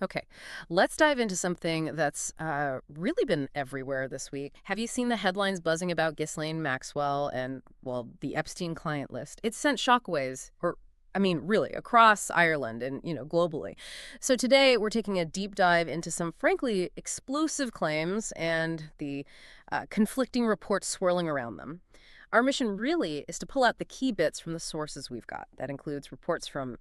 Okay, let's dive into something that's really been everywhere this week. Have you seen the headlines buzzing about Ghislaine Maxwell and, well, the Epstein client list? It's sent shockwaves, or I mean, really, across Ireland and, globally. So today we're taking a deep dive into some frankly explosive claims and the conflicting reports swirling around them. Our mission really is to pull out the key bits from the sources we've got. That includes reports from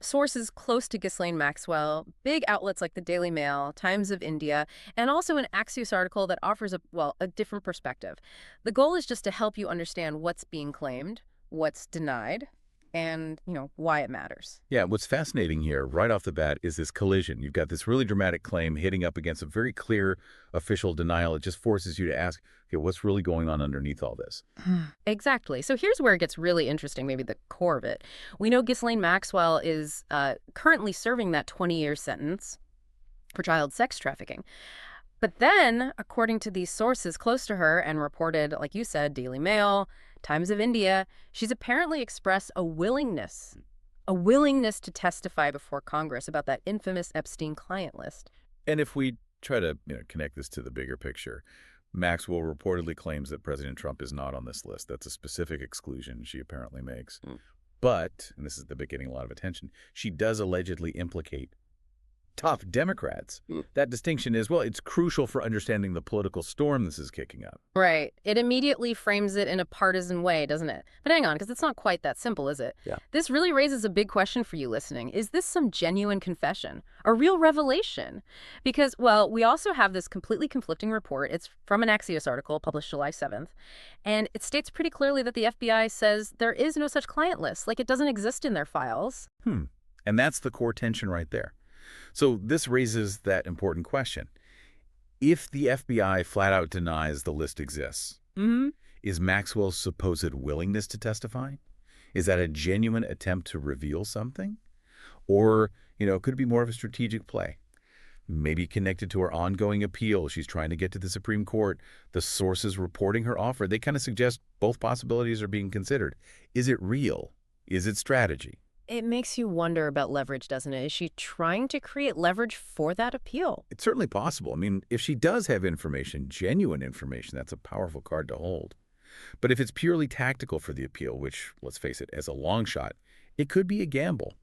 sources close to Ghislaine Maxwell, big outlets like the Daily Mail, Times of India, and also an Axios article that offers a different perspective. The goal is just to help you understand what's being claimed, what's denied, and, why it matters. Yeah, what's fascinating here, right off the bat, is this collision. You've got this really dramatic claim hitting up against a very clear official denial. It just forces you to ask, okay, what's really going on underneath all this? Exactly. So here's where it gets really interesting, maybe the core of it. We know Ghislaine Maxwell is currently serving that 20-year sentence for child sex trafficking. But then, according to these sources close to her and reported, like you said, Daily Mail, Times of India, she's apparently expressed a willingness to testify before Congress about that infamous Epstein client list. And if we try to connect this to the bigger picture, Maxwell reportedly claims that President Trump is not on this list. That's a specific exclusion she apparently makes. But, and this is the bit getting a lot of attention, she does allegedly implicate top Democrats. That distinction is, well, it's crucial for understanding the political storm this is kicking up. Right. It immediately frames it in a partisan way, doesn't it? But hang on, because it's not quite that simple, is it? Yeah. This really raises a big question for you listening. Is this some genuine confession? A real revelation? Because, well, we also have this completely conflicting report. It's from an Axios article published July 7th. And it states pretty clearly that the FBI says there is no such client list. Like, it doesn't exist in their files. And that's the core tension right there. So this raises that important question. If the FBI flat out denies the list exists, is Maxwell's supposed willingness to testify? Is that a genuine attempt to reveal something? Or, could it be more of a strategic play? Maybe connected to her ongoing appeal. She's trying to get to the Supreme Court. The sources reporting her offer, they kind of suggest both possibilities are being considered. Is it real? Is it strategy? It makes you wonder about leverage, doesn't it? Is she trying to create leverage for that appeal? It's certainly possible. I mean, if she does have information, genuine information, that's a powerful card to hold. But if it's purely tactical for the appeal, which, let's face it, as a long shot, it could be a gamble.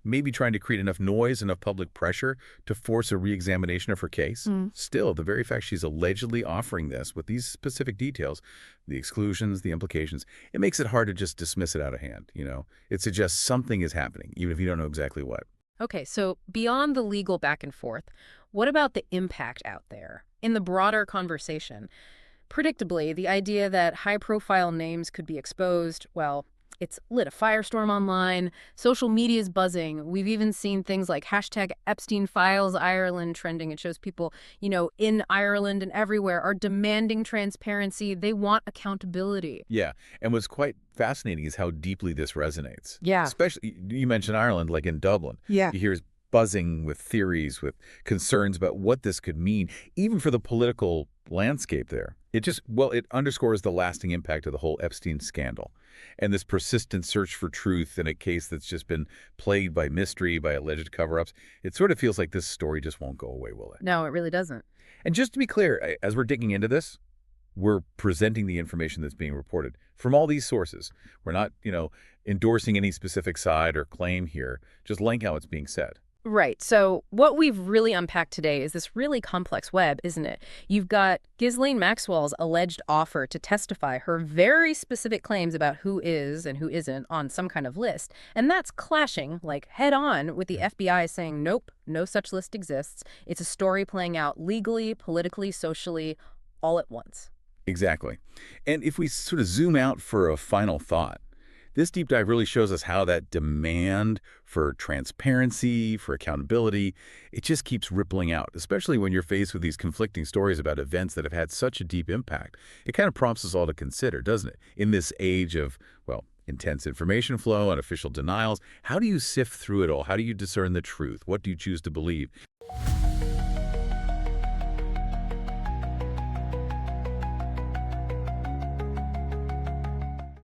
Maybe trying to create enough noise, enough public pressure to force a re-examination of her case. Still, the very fact she's allegedly offering this with these specific details, the exclusions, the implications, it makes it hard to just dismiss it out of hand. It suggests something is happening, even if you don't know exactly what. Okay, so beyond the legal back and forth, what about the impact out there in the broader conversation? Predictably, the idea that high-profile names could be exposed, well, it's lit a firestorm online. Social media is buzzing. We've even seen things like hashtag Epstein Files Ireland trending. It shows people, in Ireland and everywhere are demanding transparency. They want accountability. Yeah, and what's quite fascinating is how deeply this resonates. Yeah. Especially, you mentioned Ireland, like in Dublin. Yeah. You hear buzzing with theories, with concerns about what this could mean, even for the political landscape there. It underscores the lasting impact of the whole Epstein scandal and this persistent search for truth in a case that's just been plagued by mystery, by alleged cover-ups. It sort of feels like this story just won't go away, will it? No, it really doesn't. And just to be clear, as we're digging into this, we're presenting the information that's being reported from all these sources. We're not, endorsing any specific side or claim here, just laying how it's being said. Right. So what we've really unpacked today is this really complex web, isn't it? You've got Ghislaine Maxwell's alleged offer to testify, her very specific claims about who is and who isn't on some kind of list. And that's clashing, like, head on with the FBI saying, nope, no such list exists. It's a story playing out legally, politically, socially, all at once. Exactly. And if we sort of zoom out for a final thought, this deep dive really shows us how that demand for transparency, for accountability, it just keeps rippling out, especially when you're faced with these conflicting stories about events that have had such a deep impact. It kind of prompts us all to consider, doesn't it? In this age of, well, intense information flow and official denials, how do you sift through it all? How do you discern the truth? What do you choose to believe?